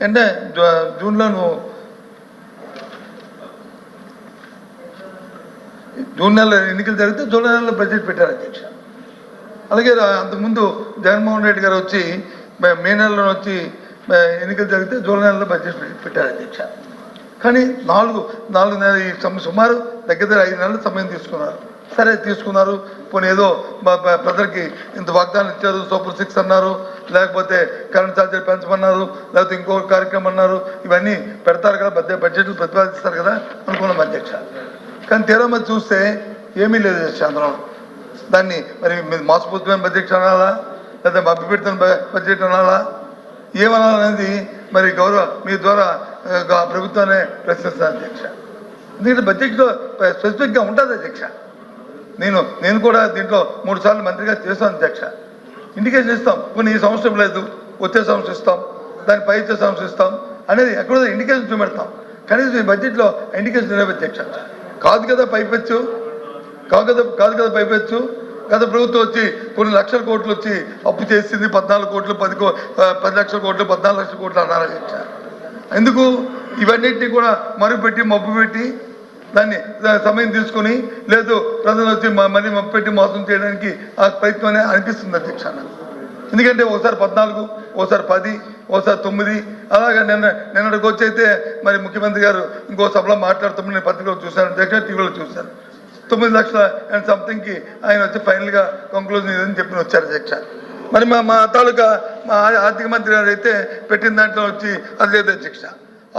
అంటే జూన్లో జూన్ నెలలో ఎన్నికలు జరిగితే జూలై నెలలో బడ్జెట్ పెట్టారు అధ్యక్ష. అలాగే అంతకుముందు జగన్మోహన్ రెడ్డి గారు వచ్చి మే నెలలో వచ్చి ఎన్నికలు జరిగితే జూలై నెలలో బడ్జెట్ పెట్టారు అధ్యక్ష. కానీ నాలుగు నెలలు ఈ సుమారు దగ్గర 5 నెలలు సమయం తీసుకున్నారు. సరే తీసుకున్నారు, పోనీ ఏదో ప్రజలకి ఇంత వాగ్దానం ఇచ్చారు, సూపర్ 6 అన్నారు, లేకపోతే కరెంట్ ఛార్జీలు పెంచమన్నారు, లేకపోతే ఇంకో కార్యక్రమం అన్నారు, ఇవన్నీ పెడతారు కదా, బడ్జెట్లు ప్రతిపాదిస్తారు కదా అనుకున్నాం అధ్యక్ష. కానీ తీరా మరి చూస్తే ఏమీ లేదు అధ్యక్ష. అందులో దాన్ని మరి మోసపూరితమైన బడ్జెట్ అనాలా, లేదా మభ్యపెడుతున్న బడ్జెట్ అనాలా, ఏమనాలనేది మరి మీ ద్వారా ప్రభుత్వాన్ని ప్రశ్నిస్తాను అధ్యక్ష. ఎందుకంటే బడ్జెట్లో స్పెసిఫిక్గా ఉంటుంది అధ్యక్ష. నేను కూడా దీంట్లో 3 సార్లు మంత్రిగా చేస్తాను అధ్యక్ష. ఇండికేషన్ ఇస్తాం, కొన్ని ఈ సంవత్సరం లేదు, వచ్చే సంవత్సరం ఇస్తాం, దాని పై వచ్చే సంవత్సరం ఇస్తాం అనేది ఎక్కడో ఇండికేషన్ చూపెడతాం. కనీసం ఈ బడ్జెట్లో ఇండికేషన్ లేవు అధ్యక్ష. కాదు కదా పైపెచ్చు గత ప్రభుత్వం వచ్చి కొన్ని లక్షల కోట్లు వచ్చి అప్పు చేసింది, 14 కోట్లు 10 లక్షల కోట్లు 14 లక్షల కోట్లు అన్నారు అధ్యక్ష. ఎందుకు ఇవన్నింటినీ కూడా మరుగుపెట్టి మబ్బు పెట్టి దాన్ని సమయం తీసుకొని, లేదు ప్రజలు వచ్చి మళ్ళీ మబ్బు పెట్టి మోసం చేయడానికి ఆ ప్రయత్నం అనిపిస్తుంది అధ్యక్ష. ఎందుకంటే ఒకసారి 14, ఒకసారి 10, ఒకసారి 9, అలాగే నిన్నటికి వచ్చి అయితే మరి ముఖ్యమంత్రి గారు ఇంకో సభలో మాట్లాడుతామని నేను పత్రికలో చూశాను అధ్యక్ష, టీవీలో చూశాను. 9 లక్షల అండ్ సంథింగ్కి ఆయన వచ్చి ఫైనల్గా కంక్లూజన్ ఇదని చెప్పి వచ్చారు అధ్యక్ష. మరి మా తాలూకా మా ఆర్థిక మంత్రి గారు అయితే పెట్టిన దాంట్లో వచ్చి అది లేదు అధ్యక్ష.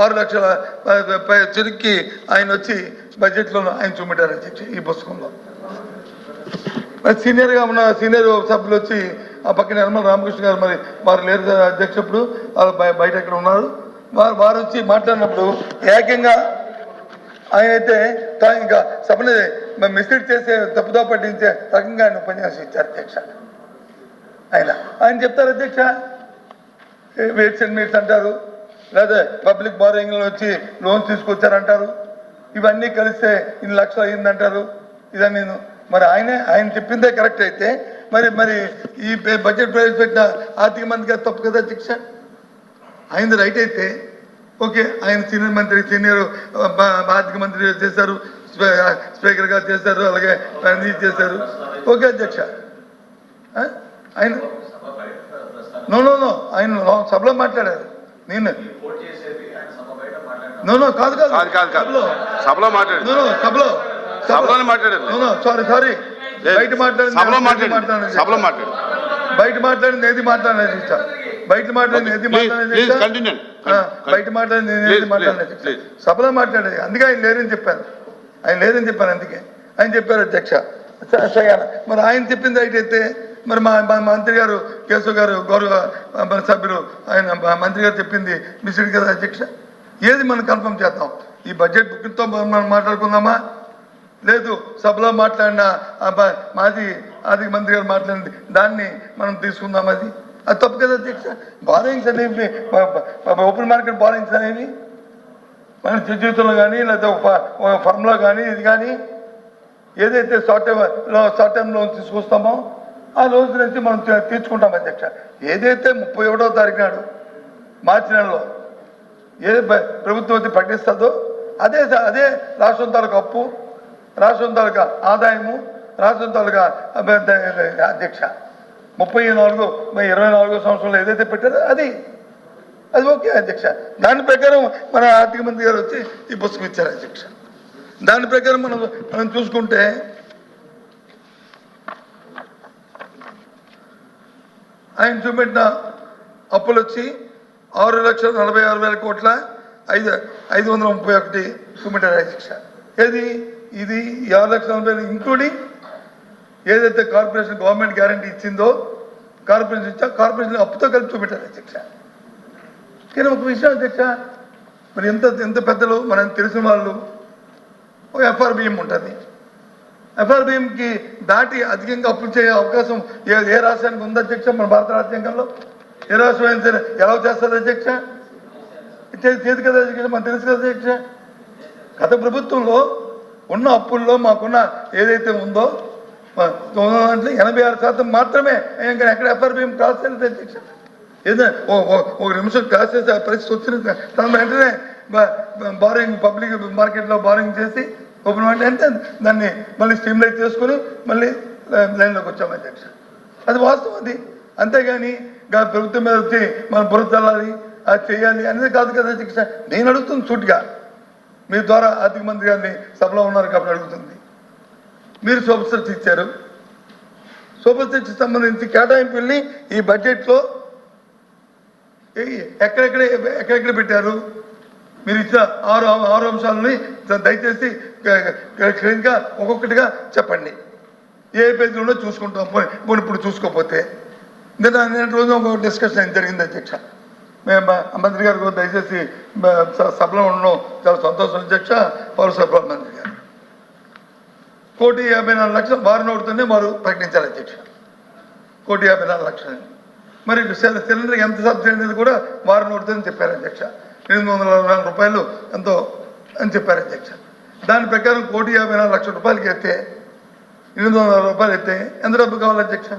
6 లక్షల చెరుక్కి ఆయన వచ్చి బడ్జెట్లో ఆయన చూపెట్టారు అధ్యక్ష ఈ పుస్తకంలో. మరి సీనియర్గా ఉన్న సీనియర్ సభ్యులు వచ్చి ఆ పక్కన నిర్మల రామకృష్ణ గారు, మరి వారు లేరు అధ్యక్ష, ఇప్పుడు వాళ్ళు బయట ఎక్కడ ఉన్నారు, వారు వచ్చి మాట్లాడినప్పుడు ఏకంగా ఆయన అయితే ఇంకా సభని మిస్లీడ్ చేసే తప్పుదో పట్టించే రకంగా ఆయన ఉపన్యాసం ఇచ్చారు అధ్యక్ష. ఆయన చెప్తారు అధ్యక్ష, వెయిట్స్ అండ్ మీట్స్ అంటారు, లేదా పబ్లిక్ బారోయింగ్లో వచ్చి లోన్స్ తీసుకొచ్చారంటారు, ఇవన్నీ కలిస్తే 2 లక్షలు అయ్యిందంటారు. ఇదని మరి ఆయన చెప్పిందే కరెక్ట్ అయితే మరి ఈ బడ్జెట్ ప్రవేశపెట్టిన ఆర్థిక మంత్రి గారు తప్పు కదా అధ్యక్ష. ఆయనది రైట్ అయితే ఓకే, ఆయన సీనియర్ ఆర్థిక మంత్రి చేశారు, స్పీకర్ గారు చేశారు, అలాగే చేశారు, ఓకే అధ్యక్ష. ఆయన ఆయన సభలో మాట్లాడారు. నేను కాదు సభలో సారీ బయట మాట్లాడింది ఏది మాట్లాడలేదు సభలో మాట్లాడేది. అందుకే ఆయన లేరని చెప్పాను అందుకే ఆయన చెప్పారు అధ్యక్ష. మరి ఆయన చెప్పింది రైట్ అయితే మరి మా మంత్రి గారు కేశవ్ గారు గౌరవ సభ్యులు ఆయన మంత్రి గారు చెప్పింది మిస్డ్ కదా అధ్యక్ష. ఏది మనం కన్ఫర్మ్ చేద్దాం? ఈ బడ్జెట్ బుక్తో మనం మాట్లాడుకుందామా, లేదు సభలో మాట్లాడిన మాజీ ఆర్థిక మంత్రి గారు మాట్లాడింది దాన్ని మనం తీసుకుందాం? అది తప్పు కదా అధ్యక్ష. బారోయింగ్స్ అనేవి, ఓపెన్ మార్కెట్ బారోయింగ్స్ అనేవి మన జీవితంలో కానీ లేదా ఒక ఫర్మ్లో కానీ ఇది కానీ ఏదైతే షార్ట్ టర్మ్ లోన్ తీసుకొస్తామో ఆ లోన్స్ నుంచి మనం తీర్చుకుంటాం అధ్యక్ష. ఏదైతే 31వ తారీఖు నాడు మార్చి నెలలో ఏది ప్రభుత్వం వచ్చి ప్రకటిస్తుందో అదే రాష్ట్రం తాలూకా అప్పు, రాష్ట్రం తాలూకా ఆదాయము, రాష్ట్రం తాలూకా అధ్యక్ష. 24 సంవత్సరంలో ఏదైతే పెట్టారో అది ఓకే అధ్యక్ష. దాని ప్రకారం మన ఆర్థిక మంత్రి గారు వచ్చి ఈ పుస్తకం ఇచ్చారు అధ్యక్ష. దాని ప్రకారం మనం చూసుకుంటే ఆయన చూపెట్టిన అప్పులు వచ్చి 6,46,000 కోట్ల 531 చూపెట్టారు అధ్యక్ష. ఇది 6,40,000 ఇంక్లూడింగ్ ఏదైతే కార్పొరేషన్ గవర్నమెంట్ గ్యారంటీ ఇచ్చిందో కార్పొరేషన్ అప్పుతో కలిపి చూపెట్టారు అధ్యక్ష. కానీ ఒక విషయం అధ్యక్ష, మరి ఎంత పెద్దలు మనం తెలిసిన వాళ్ళు ఎఫ్ఆర్బిఎం ఉంటుంది. ఎఫ్ఆర్బిఎంకి దాటి అధికంగా అప్పులు చేయ అవకాశం ఏ రాష్ట్రానికి ఉంది అధ్యక్ష? మన భారత రాజ్యాంగంలో ఏ రాష్ట్రం అయినా సరే ఎలా చేస్తుంది అధ్యక్ష? చేతి కదా అధ్యక్ష, మనకు తెలుసు కదా అధ్యక్ష. గత ప్రభుత్వంలో ఉన్న అప్పుల్లో మాకున్న ఏదైతే ఉందో దాంట్లో 86% మాత్రమే. ఇంకా ఎక్కడ ఎఫ్ఆర్బిఎం క్రాస్ చేయలేదు అధ్యక్ష. ఏదైనా ఒక నిమిషం క్లాస్ చేసి ఆ పరిస్థితి వచ్చిన తన వెంటనే బారింగ్ పబ్లిక్ మార్కెట్లో బారింగ్ చేసి ఓపెన్ అంటే దాన్ని మళ్ళీ స్ట్రీమ్లైట్ చేసుకొని మళ్ళీ లైన్లోకి వచ్చాం అధ్యక్ష. అది వాస్తవం అది. అంతేగాని ప్రభుత్వం మీద వచ్చి మనం బురద చల్లాలి అది చేయాలి అనేది కాదు కదా అధ్యక్ష. నేను అడుగుతుంది సూటిగా, మీ ద్వారా ఆర్థిక మంత్రి గారిని సభలో ఉన్నారు కాబట్టి అడుగుతుంది. మీరు సూపర్ సెక్స్ ఇచ్చారు, సూపర్ సెక్స్ సంబంధించి కేటాయింపుల్ని ఈ బడ్జెట్లో ఎక్కడెక్కడ పెట్టారు? మీరు ఇచ్చిన ఆరు అంశాలని దయచేసి క్లియర్గా ఒక్కొక్కటిగా చెప్పండి. ఏ పేజీలో చూసుకుంటాం పోనీ ఇప్పుడు చూసుకోకపోతే. నేను రోజు ఒక డిస్కషన్ జరిగింది అధ్యక్ష. మేము మంత్రి గారు దయచేసి సభలో ఉండడం చాలా సంతోషం అధ్యక్ష. పౌర సరఫరాల మంత్రి గారు 1,54,00,000 వారం నోడుతూనే వారు ప్రకటించారు అధ్యక్ష. 1,54,00,000 మరి సిలిండర్కి ఎంత సబ్సిడీ అనేది కూడా వారం నోడుతుందని చెప్పారు అధ్యక్ష. 840 రూపాయలు ఎంతో అని చెప్పారు అధ్యక్ష. దాని ప్రకారం 1,54,00,000 రూపాయలకి ఎత్తే 800 రూపాయలు ఎత్తే ఎంత డబ్బు కావాలి అధ్యక్ష?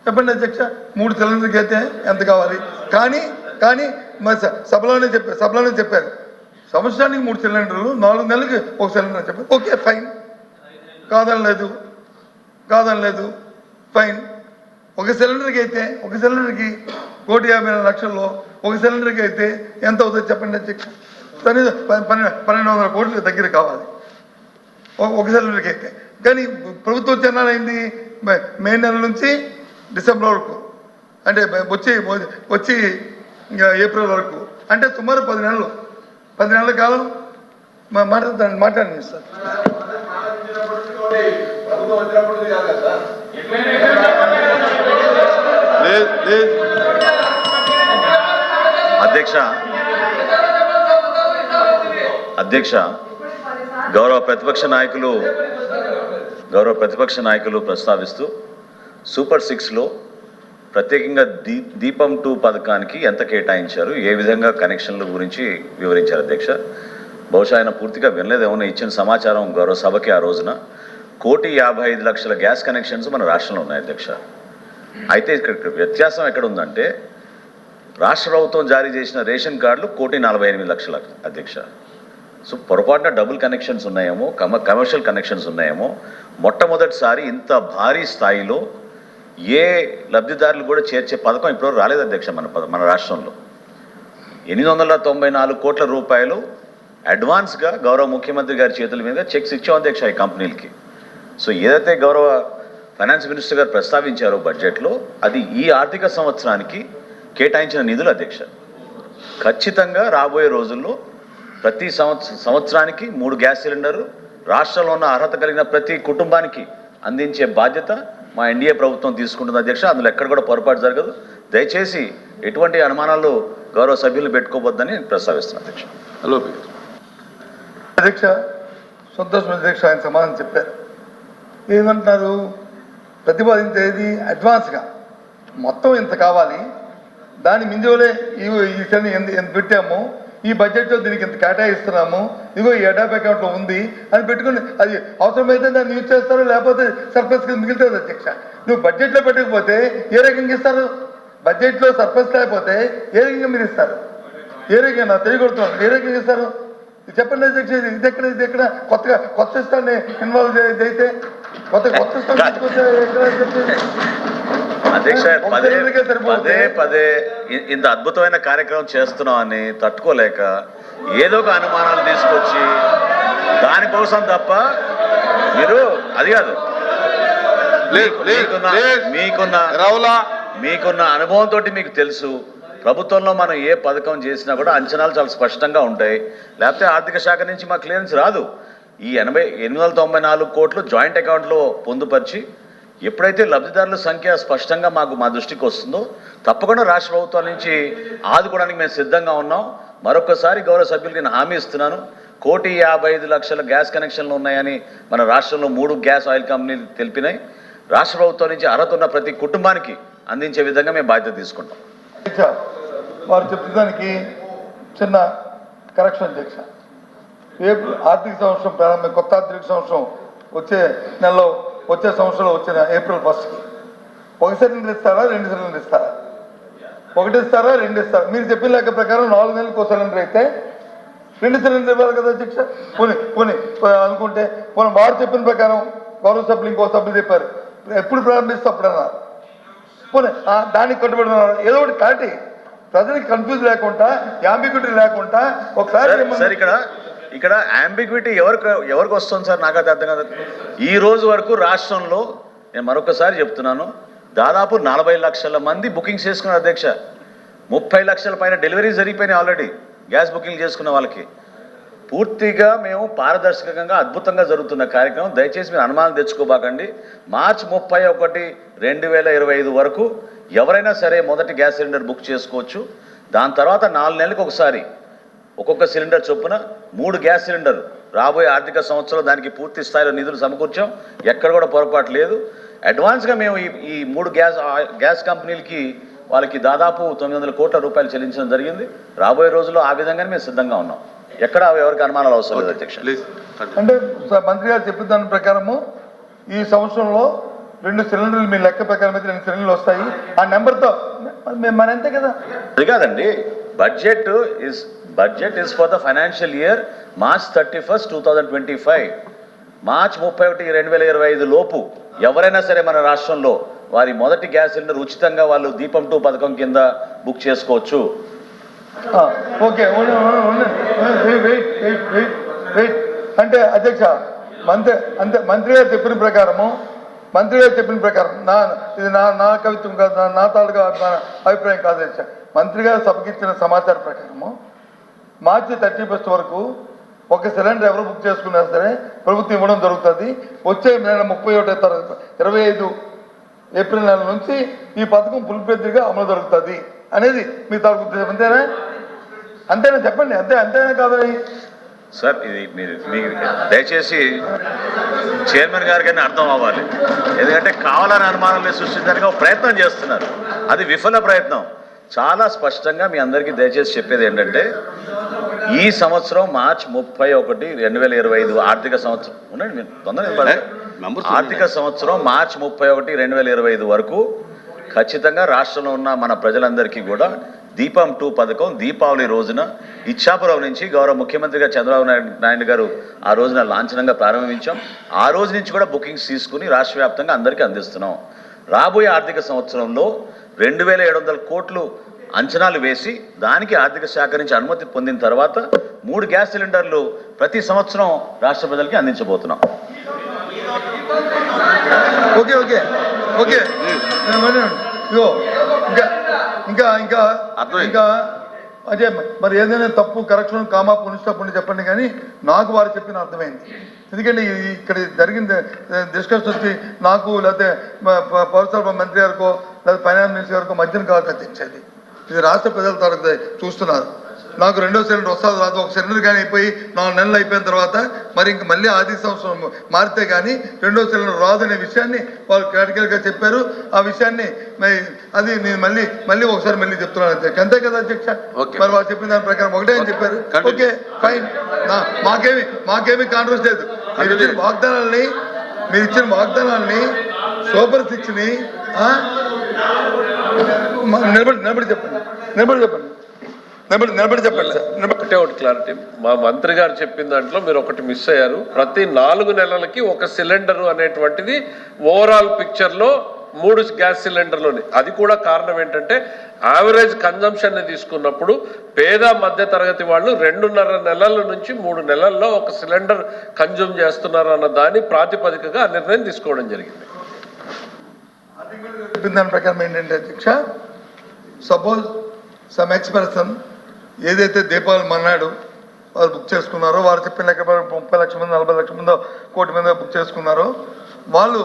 చెప్పండి అధ్యక్ష. 3 సిలిండర్కి అయితే ఎంత కావాలి? కానీ మరి సభలోనే చెప్పారు సంవత్సరానికి 3 సిలిండర్లు, 4 నెలలకి 1 సిలిండర్ చెప్పారు. ఓకే ఫైన్, కాదనలేదు ఫైన్. ఒక సిలిండర్కి అయితే ఒక సిలిండర్కి 1,54,00,000లో ఒక సిలిండర్కి అయితే ఎంత అవుతుంది చెప్పండి అధ్యక్ష? 1,200 కోట్ల దగ్గర కావాలి ఒక సిలిండర్కి అయితే. కానీ ప్రభుత్వం చెన్నాలైంది మే నెల నుంచి డిసెంబర్ వరకు, అంటే వచ్చి ఏప్రిల్ వరకు, అంటే సుమారు 10 నెలల కాలం మాట్లాడండి సార్. అధ్యక్ష గౌరవ ప్రతిపక్ష నాయకులు ప్రస్తావిస్తూ సూపర్ 6లో ప్రత్యేకంగా దీపం 2 పథకానికి ఎంత కేటాయించారు, ఏ విధంగా కనెక్షన్ల గురించి వివరించారు అధ్యక్ష. బహుశా ఆయన పూర్తిగా వినలేదేమో. ఇచ్చిన సమాచారం గౌరవ సభకి ఆ రోజున 1,55,00,000 గ్యాస్ కనెక్షన్స్ మన రాష్ట్రంలో ఉన్నాయి అధ్యక్ష. అయితే ఇక్కడ వ్యత్యాసం ఎక్కడ ఉందంటే రాష్ట్ర ప్రభుత్వం జారీ చేసిన రేషన్ కార్డులు 1,48,00,000 అధ్యక్ష. సో పొరపాటున డబుల్ కనెక్షన్స్ ఉన్నాయేమో, కమర్షియల్ కనెక్షన్స్ ఉన్నాయేమో. మొట్టమొదటిసారి ఇంత భారీ స్థాయిలో ఏ లబ్ధిదారులు కూడా చేర్చే పథకం ఇప్పటివరకు రాలేదు అధ్యక్ష మన రాష్ట్రంలో. 894 కోట్ల రూపాయలు అడ్వాన్స్గా గౌరవ ముఖ్యమంత్రి గారి చేతుల మీద చెక్స్ ఇచ్చాం అధ్యక్ష ఈ కంపెనీలకి. సో ఏదైతే గౌరవ ఫైనాన్స్ మినిస్టర్ గారు ప్రస్తావించారో బడ్జెట్లో, అది ఈ ఆర్థిక సంవత్సరానికి కేటాయించిన నిధులు అధ్యక్ష. ఖచ్చితంగా రాబోయే రోజుల్లో ప్రతి సంవత్సరానికి 3 గ్యాస్ సిలిండర్లు రాష్ట్రంలో ఉన్న అర్హత కలిగిన ప్రతి కుటుంబానికి అందించే బాధ్యత మా ఎన్డీఏ ప్రభుత్వం తీసుకుంటుంది అధ్యక్ష. అందులో ఎక్కడ కూడా పొరపాటు జరగదు. దయచేసి ఎటువంటి అనుమానాలు గౌరవ సభ్యులు పెట్టుకోవద్దని ప్రస్తావిస్తున్నాను అధ్యక్ష. హలో అధ్యక్ష, సంతోషం అధ్యక్ష. ఆయన సమాధానం చెప్పారు. ఏమంటున్నారు? ప్రతిపాదించేది అడ్వాన్స్గా మొత్తం ఇంత కావాలి, దాని మింజోలే ఈ శని ఎంత పెట్టాము, ఈ బడ్జెట్లో దీనికి ఇంత కేటాయిస్తున్నాము, ఇదిగో ఈ ఎడాప్ అకౌంట్లో ఉంది అని పెట్టుకుని అది అవసరమైతే దాన్ని యూజ్ చేస్తారు, లేకపోతే సర్ప్లస్ కింద మిగులుతుంది అధ్యక్ష. నువ్వు బడ్జెట్లో పెట్టకపోతే ఏ రకంగా ఇస్తారు? బడ్జెట్లో సర్ప్లస్ లేకపోతే ఏ రకంగా మీరు ఇస్తారు? ఏ రకంగా నా తెలియకొడుతున్నాను, ఏ రకంగా ఇస్తారు చెప్పండి అధ్యక్ష. ఇది ఎక్కడ కొత్త సిస్టాన్ని ఇన్వాల్వ్ అయితే కొత్త సిస్టమ్ తీసుకొస్తే ఎక్కడ చెప్పండి అధ్యక్ష. పదే ఇంత అద్భుతమైన కార్యక్రమం చేస్తున్నాం అని తట్టుకోలేక ఏదో ఒక అనుమానాలు తీసుకొచ్చి దానికోసం తప్ప మీరు అది కాదు. మీకున్న అనుభవంతో మీకు తెలుసు ప్రభుత్వంలో మనం ఏ పథకం చేసినా కూడా అంచనాలు చాలా స్పష్టంగా ఉంటాయి. లేకపోతే ఆర్థిక శాఖ నుంచి మా క్లియరెన్స్ రాదు. ఈ 894 కోట్లు జాయింట్ అకౌంట్లో పొందుపరిచి ఎప్పుడైతే లబ్ధిదారుల సంఖ్య స్పష్టంగా మా దృష్టికి వస్తుందో తప్పకుండా రాష్ట్ర ప్రభుత్వాల నుంచి ఆదుకోవడానికి మేము సిద్ధంగా ఉన్నాం. మరొకసారి గౌరవ సభ్యులకి నేను హామీ ఇస్తున్నాను. 1,55,00,000 గ్యాస్ కనెక్షన్లు ఉన్నాయని మన రాష్ట్రంలో 3 గ్యాస్ ఆయిల్ కంపెనీలు తెలిపినాయి. రాష్ట్ర ప్రభుత్వం నుంచి అర్హత ఉన్న ప్రతి కుటుంబానికి అందించే విధంగా మేము బాధ్యత తీసుకుంటాం. వారు చెప్పడానికి చిన్న కరెక్షన్ అధ్యక్ష. ఆర్థిక సంవత్సరం ప్రారంభం, కొత్త ఆర్థిక సంవత్సరం వచ్చే సంవత్సరంలో వచ్చిన ఏప్రిల్ 1కి 1 సిలిండర్ ఇస్తారా, 2 సిలిండర్ ఇస్తారా? ఒకటి ఇస్తారా 2 ఇస్తారా? మీరు చెప్పిన లెక్క ప్రకారం 4 నెలలకు ఒక సిలిండర్ అయితే 2 సిలిండర్ ఇవ్వాలి కదా అధ్యక్ష. పోనీ అనుకుంటే వారు చెప్పిన ప్రకారం గౌరవ సభ్యులు ఇంకో సభ్యులు చెప్పారు ఎప్పుడు ప్రారంభిస్తే అప్పుడు అన్నారు. దానికి కట్టుబడి ఉన్నారు. ఏదో ఒకటి కాటి ప్రజలకు కన్ఫ్యూజ్ లేకుండా యాంబిగ్యూటీ లేకుండా ఒకసారి ఇక్కడ యాంబిగ్యూటీ ఎవరికి వస్తుంది సార్? నాకు అది అర్థం కాదు. ఈ రోజు వరకు రాష్ట్రంలో నేను మరొకసారి చెప్తున్నాను, దాదాపు 40 లక్షల మంది బుకింగ్స్ చేసుకున్నారు అధ్యక్ష. 30 లక్షల పైన డెలివరీ జరిగిపోయినాయి ఆల్రెడీ గ్యాస్ బుకింగ్ చేసుకున్న వాళ్ళకి. పూర్తిగా మేము పారదర్శకంగా అద్భుతంగా జరుగుతున్న కార్యక్రమం. దయచేసి మీరు అనుమానం తెచ్చుకోబాకండి. మార్చి 31, 2025 వరకు ఎవరైనా సరే మొదటి గ్యాస్ సిలిండర్ బుక్ చేసుకోవచ్చు. దాని తర్వాత 4 నెలలకు ఒకసారి ఒక్కొక్క సిలిండర్ చొప్పున 3 గ్యాస్ సిలిండర్ రాబోయే ఆర్థిక సంవత్సరం దానికి పూర్తి స్థాయిలో నిధులు సమకూర్చాం. ఎక్కడ కూడా పొరపాటు లేదు. అడ్వాన్స్గా మేము ఈ 3 గ్యాస్ కంపెనీలకి వాళ్ళకి దాదాపు 900 కోట్ల రూపాయలు చెల్లించడం జరిగింది. రాబోయే రోజుల్లో ఆ విధంగానే మేము సిద్ధంగా ఉన్నాం. ఎక్కడ ఎవరికి అనుమానాలు అవసరం లేదు అధ్యక్ష. అంటే మంత్రి గారు చెప్పిన దాని ప్రకారము ఈ సంవత్సరంలో 2 సిలిండర్లు మీ లెక్క ప్రకారం అయితే 2 సిలిండర్లు వస్తాయి. ఆ నెంబర్తో మన అంతే కదా. అది కాదండి, budget is for the financial year March 31, 2025. మార్చి 31, 2025 లోపు ఎవరైనా సరే మన రాష్ట్రంలో వారి మొదటి గ్యాస్ సిలిండర్ ఉచితంగా వాళ్ళు దీపం 2 పథకం కింద బుక్ చేసుకోవచ్చు. ఓకే, అంటే అధ్యక్ష మంత్రి గారు చెప్పిన ప్రకారం ఇది నా కవిత్వం కాదు, నా తాలూకా అభిప్రాయం కాదు అధ్యక్ష. మంత్రి గారు సభకి ఇచ్చిన సమాచారం ప్రకారము మార్చి 31 వరకు ఒక సిలిండర్ ఎవరు బుక్ చేసుకున్నా సరే ప్రభుత్వం ఇవ్వడం జరుగుతుంది. వచ్చే నెల 25 ఏప్రిల్ నెల నుంచి ఈ పథకం ఫుల్ఫ్లెడ్జ్గా అమలు జరుగుతుంది అనేది మీ తాలూకు ఉద్దేశం. అంతేనా చెప్పండి. అంతేనా కాదని సార్, ఇది మీరు దయచేసి చైర్మన్ గారికి అర్థం అవ్వాలి. ఎందుకంటే కావాలని అనుమానాలు సృష్టించడానికి ఒక ప్రయత్నం చేస్తున్నారు. అది విఫల ప్రయత్నం. చాలా స్పష్టంగా మీ అందరికీ దయచేసి చెప్పేది ఏంటంటే, ఈ సంవత్సరం మార్చి 31, 2025 ఆర్థిక సంవత్సరం ఆర్థిక సంవత్సరం మార్చి 31, 2025 వరకు ఖచ్చితంగా రాష్ట్రంలో ఉన్న మన ప్రజలందరికీ కూడా దీపం 2 పథకం దీపావళి రోజున ఇచ్చాపురం నుంచి గౌరవ ముఖ్యమంత్రిగా చంద్రబాబు నాయుడు గారు ఆ రోజున లాంఛనంగా ప్రారంభించాం. ఆ రోజు నుంచి కూడా బుకింగ్స్ తీసుకుని రాష్ట్ర వ్యాప్తంగా అందరికీ అందిస్తున్నాం. రాబోయే ఆర్థిక సంవత్సరంలో 2700 కోట్లు అంచనాలు వేసి దానికి ఆర్థిక శాఖ నుంచి అనుమతి పొందిన తర్వాత 3 గ్యాస్ సిలిండర్లు ప్రతి సంవత్సరం రాష్ట్ర ప్రజలకి అందించబోతున్నాం. ఓకే ఇంకా అదే మరి ఏదైనా తప్పు కరెక్షన్ కామా పునిష్టప్పుడు చెప్పండి, కానీ నాకు వారు చెప్పిన అర్థమైంది. ఎందుకంటే ఇక్కడ జరిగిన డిస్కషన్ వచ్చి నాకు లేకపోతే పౌరసరఫరా మంత్రి గారికో లేదా ఫైనాన్స్ మినిస్టర్ గారికో మధ్యన కాదు అధ్యక్షది. ఇది రాష్ట్ర ప్రజల తరగతి చూస్తున్నారు. నాకు 2వ సిలిండర్ వస్తుంది రాదు. ఒక సిలిండర్ కానీ అయిపోయి 4 నెలలు అయిపోయిన తర్వాత మరి ఇంక మళ్ళీ ఆర్థిక సంవత్సరం మారితే కానీ 2వ సిలిండర్ రాదనే విషయాన్ని వాళ్ళు క్రిటికల్గా చెప్పారు. ఆ విషయాన్ని అది నేను మళ్ళీ ఒకసారి చెప్తున్నాను అధ్యక్ష. అంతే కదా అధ్యక్ష? మరి వాళ్ళు చెప్పిన దాని ప్రకారం ఒకటే అని చెప్పారు. ఓకే ఫైన్, మాకేమీ కాంట్రవర్సీ లేదు. మీరు ఇచ్చిన వాగ్దానాల్ని సూపర్ 6ని నిలబడి చెప్పండి సార్. ఒకటే ఒకటి క్లారిటీ, మా మంత్రి గారు చెప్పిన దాంట్లో మీరు ఒకటి మిస్ అయ్యారు. ప్రతి 4 నెలలకి ఒక సిలిండర్ అనేటువంటిది ఓవరాల్ పిక్చర్ లో 3 గ్యాస్ సిలిండర్లోని. అది కూడా కారణం ఏంటంటే యావరేజ్ కన్జంప్షన్ ని తీసుకున్నప్పుడు పేద మధ్య తరగతి వాళ్ళు 2.5 నెలల నుంచి 3 నెలల్లో ఒక సిలిండర్ కన్జ్యూమ్ చేస్తున్నారు అన్న దాని ప్రాతిపదికగా ఆ నిర్ణయం తీసుకోవడం జరిగింది. దాని ప్రకారం ఏంటంటే అధ్యక్ష, సపోజ్ సమ్ ఎక్స్పర్సన్ ఏదైతే దీపావళి మన్నాడు వారు బుక్ చేసుకున్నారో, వారు చెప్పిన లెక్క 30 లక్షల మంది 40 లక్షల మంది కోటి మంది బుక్ చేసుకున్నారో, వాళ్ళు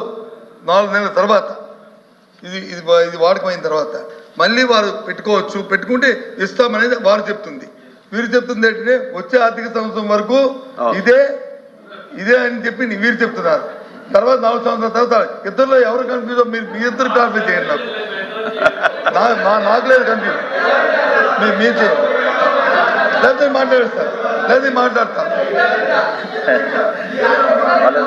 4 నెలల తర్వాత ఇది వాడకమైన తర్వాత మళ్ళీ వారు పెట్టుకోవచ్చు. పెట్టుకుంటే ఇస్తామనేది వారు చెప్తుంది. వీరు చెప్తుంది ఏంటంటే వచ్చే ఆర్థిక సంవత్సరం వరకు ఇదే అని చెప్పి వీరు చెప్తున్నారు. తర్వాత 4 సంవత్సరాల తర్వాత ఇద్దరులో ఎవరు కన్ఫ్యూజో మీ ఇద్దరు క్లారిఫై చేయండి. నాకు లేదు కన్ఫ్యూజ్. మీరు చేయండి, లేకపోతే మాట్లాడతారు. వాళ్ళు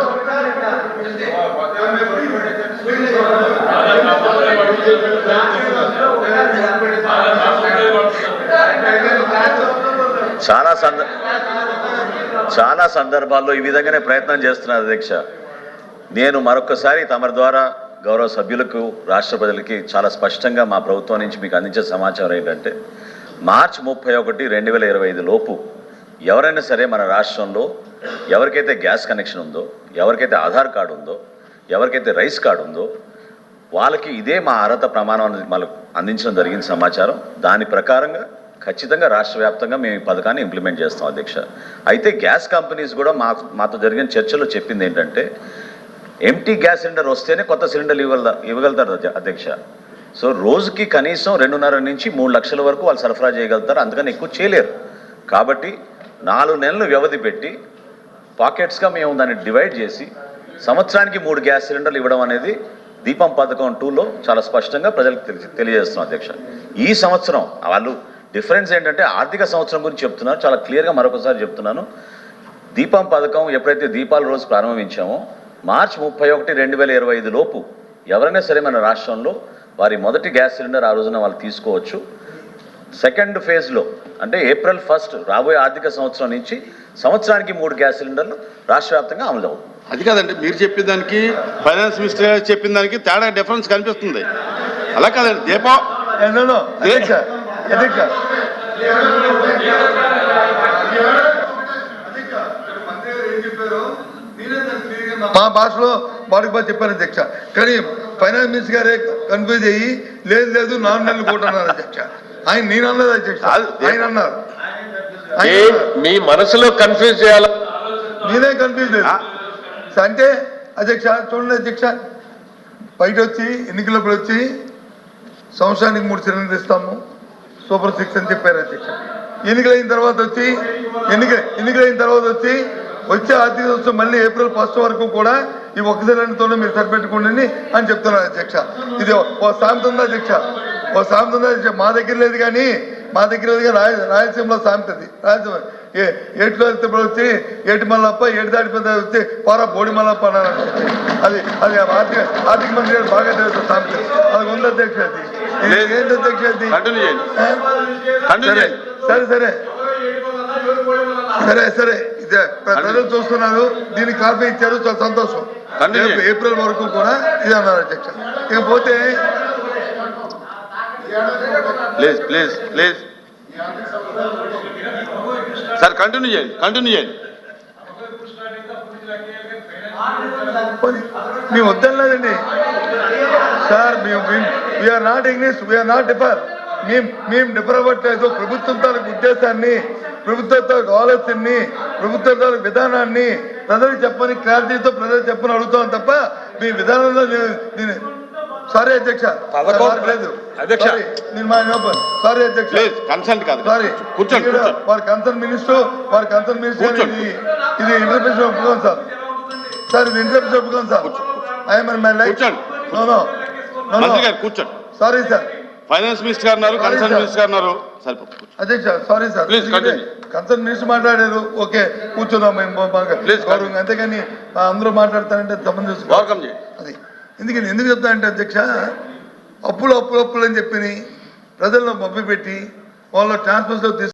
చాలా సందర్భాల్లో ఈ విధంగానే ప్రయత్నం చేస్తున్నారు అధ్యక్ష. నేను మరొకసారి తమరి ద్వారా గౌరవ సభ్యులకు, రాష్ట్ర ప్రజలకి చాలా స్పష్టంగా మా ప్రభుత్వం నుంచి మీకు అందించే సమాచారం ఏంటంటే, మార్చి 31, 2025 లోపు ఎవరైనా సరే మన రాష్ట్రంలో ఎవరికైతే గ్యాస్ కనెక్షన్ ఉందో, ఎవరికైతే ఆధార్ కార్డు ఉందో, ఎవరికైతే రైస్ కార్డు ఉందో వాళ్ళకి ఇదే మా అర్హత ప్రమాణం మనకు అందించడం జరిగిన సమాచారం. దాని ప్రకారంగా ఖచ్చితంగా రాష్ట్ర వ్యాప్తంగా మేము ఈ పథకాన్ని ఇంప్లిమెంట్ చేస్తాం అధ్యక్ష. అయితే గ్యాస్ కంపెనీస్ కూడా మాతో జరిగిన చర్చలో చెప్పింది ఏంటంటే, ఎంటీ గ్యాస్ సిలిండర్ వస్తేనే కొత్త సిలిండర్లు ఇవ్వగలుగుతారు అధ్యక్ష. సో రోజుకి కనీసం 2.5 నుంచి 3 లక్షల వరకు వాళ్ళు సరఫరా చేయగలుగుతారు, అందుకని ఎక్కువ చేయలేరు. కాబట్టి 4 నెలలు వ్యవధి పెట్టి పాకెట్స్గా మేము దాన్ని డివైడ్ చేసి సంవత్సరానికి 3 గ్యాస్ సిలిండర్లు ఇవ్వడం అనేది దీపం పథకం 2లో చాలా స్పష్టంగా ప్రజలకు తెలియజేస్తున్నాం అధ్యక్ష. ఈ సంవత్సరం వాళ్ళు డిఫరెన్స్ ఏంటంటే ఆర్థిక సంవత్సరం గురించి చెప్తున్నారు, చాలా క్లియర్గా మరొకసారి చెప్తున్నాను. దీపం పథకం ఎప్పుడైతే దీపాల రోజు ప్రారంభించామో మార్చి 31, 2025 లోపు ఎవరైనా సరే మన రాష్ట్రంలో వారి మొదటి గ్యాస్ సిలిండర్ ఆ రోజున వాళ్ళు తీసుకోవచ్చు. సెకండ్ ఫేజ్లో అంటే April 1 రాబోయే ఆర్థిక సంవత్సరం నుంచి సంవత్సరానికి 3 గ్యాస్ సిలిండర్లు రాష్ట్ర వ్యాప్తంగా అమలు అవుతుంది. అది కాదండి, మీరు చెప్పిన దానికి ఫైనాన్స్ మినిస్టర్ గారు చెప్పిన దానికి తేడా డిఫరెన్స్ కనిపిస్తుంది. అలా కాదండి, దీపం మా భాషలో వాడికి బాగా చెప్పారు అధ్యక్ష. కానీ ఫైనాన్స్ మినిస్టర్ గారే కన్ఫ్యూజ్ అయ్యి లేదు 4 నెలలు కూడా అన్నారు అధ్యక్ష. ఆయన నేను అన్నది అధ్యక్ష, ఆయన అన్నారు. మీ మనసులో కన్ఫ్యూజ్ చేయాలి, నేనే కన్ఫ్యూజ్ లేదు అంటే అధ్యక్ష. చూడండి అధ్యక్ష, బయట వచ్చి ఎన్నికలప్పుడు వచ్చి సంవత్సరానికి 3 సిలిండర్లు ఇస్తాము, సూపర్ 6 అని చెప్పారు అధ్యక్ష. ఎన్నికలైన తర్వాత వచ్చి వచ్చే ఆర్థిక సంవత్సరం మళ్ళీ April 1 వరకు కూడా ఈ 1 సిలిండర్తోనే మీరు సరిపెట్టుకోండి అని చెప్తున్నారు అధ్యక్ష. ఇది ఓ సామెత ఉందా అధ్యక్ష? మా దగ్గర లేదు కానీ రాయలసీమలో సామెతది. రాయలసీమ ఏట్లో వెళ్తే వచ్చి ఏటి మల్లప్ప, ఏటి దాటి పెద్ద వచ్చి పోరా బోడి మల్లప్ప అన్నారు. అది ఆర్థిక మంత్రి గారు బాగా తెలుసు సామెత. అది ఉంది అధ్యక్ష. అది ఏంటి అధ్యక్ష? అది సరే ఇదే ప్రజలు చూస్తున్నారు, దీనికి కాపీ ఇచ్చారు, చాలా సంతోషం. ఏప్రిల్ వరకు కూడా ఇది అన్నారు అధ్యక్ష. ఇకపోతే ప్లీజ్ సార్ కంటిన్యూ చేయండి. మేము వద్దలేదండి sir, we are not English, we are not differ. మేము డిఫర్ అవ్వట్లేదు. ప్రభుత్వం తాలూకు ఉద్దేశాన్ని, ప్రభుత్వ తాలూకు ఆలోచనని, ప్రభుత్వ తాలూకు విధానాన్ని ప్రజలకు చెప్పని క్లారిటీతో ప్రజలకు చెప్పని అడుగుతాం తప్ప మీ విధానంలో సారీ అధ్యక్ష, లేదు సారీ అధ్యక్ష, సారీ. వారి కన్సర్న్ మినిస్టర్ ఇది ఇంటర్ప్రిటేషన్ ఒప్పుకోండి సార్, ఇది ఇంటర్ప్రిటేషన్ ఒప్పుకోండి సార్. కూర్చోండి. సారీ సార్, ఫైనాన్స్ మినిస్టర్ గారు ఉన్నారు, కన్సర్న్ మినిస్టర్ గారు ఉన్నారు. అధ్యక్ష సారీ సార్, కన్సర్న్ మినిస్టర్ మాట్లాడారు, ఓకే కూర్చుందాం మేము గౌరవంగా. అంతేగాని అందరూ మాట్లాడతారంటే తప్పని చూసుకోవాలి. అది ఎందుకు చెప్తానంటే అధ్యక్ష, అప్పులు అని చెప్పి ప్రజలను మభ్యపెట్టి వాళ్ళ ట్రాన్స్ఫర్స్లో